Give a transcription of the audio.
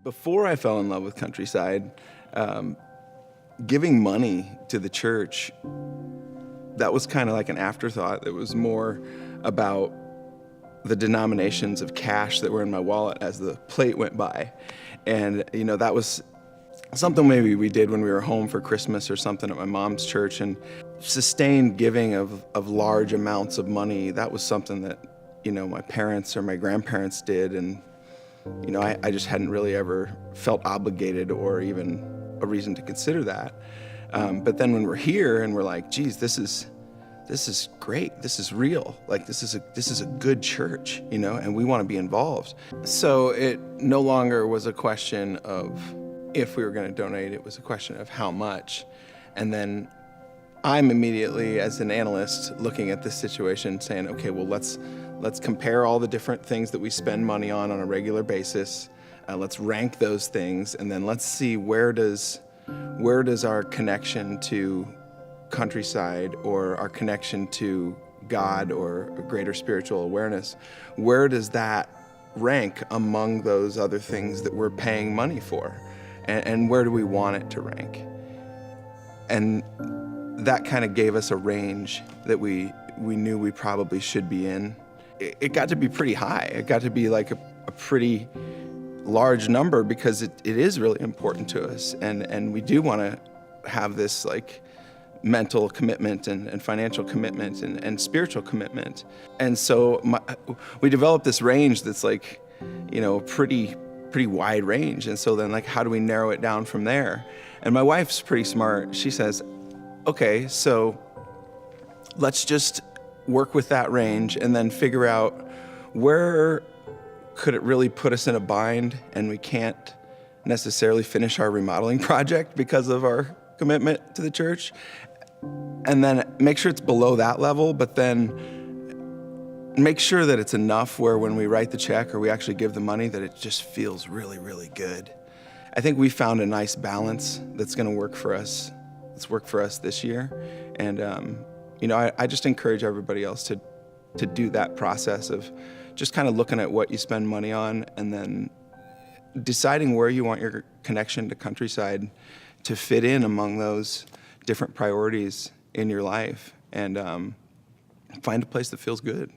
Before I fell in love with Countryside, giving money to the church, that was kind of like an afterthought. It was more about the denominations of cash that were in my wallet as the plate went by. And, that was something maybe we did when we were home for Christmas or something at my mom's church. And sustained giving of large amounts of money, that was something that, my parents or my grandparents did. And, I just hadn't really ever felt obligated or even a reason to consider that. But then when we're here and we're like, geez, this is great. This is real. Like this is a good church, and we want to be involved. So it no longer was a question of if we were going to donate. It was a question of how much. And then I'm immediately, as an analyst, looking at this situation saying, okay, well, let's compare all the different things that we spend money on a regular basis. Let's rank those things, and then let's see where does our connection to Countryside or our connection to God or greater spiritual awareness, where does that rank among those other things that we're paying money for? And where do we want it to rank? And that kind of gave us a range that we knew we probably should be in. It got to be pretty high. It got to be like a pretty large number because it is really important to us. And we do want to have this like mental commitment and financial commitment and spiritual commitment. And so we developed this range that's like, pretty wide range. And so then like, how do we narrow it down from there? And my wife's pretty smart. She says, okay, so let's just work with that range and then figure out where could it really put us in a bind and we can't necessarily finish our remodeling project because of our commitment to the church. And then make sure it's below that level, but then make sure that it's enough where when we write the check or we actually give the money that it just feels really, really good. I think we found a nice balance that's going to work for us. It's worked for us this year. And, I just encourage everybody else to do that process of just kind of looking at what you spend money on and then deciding where you want your connection to Countryside to fit in among those different priorities in your life, and find a place that feels good.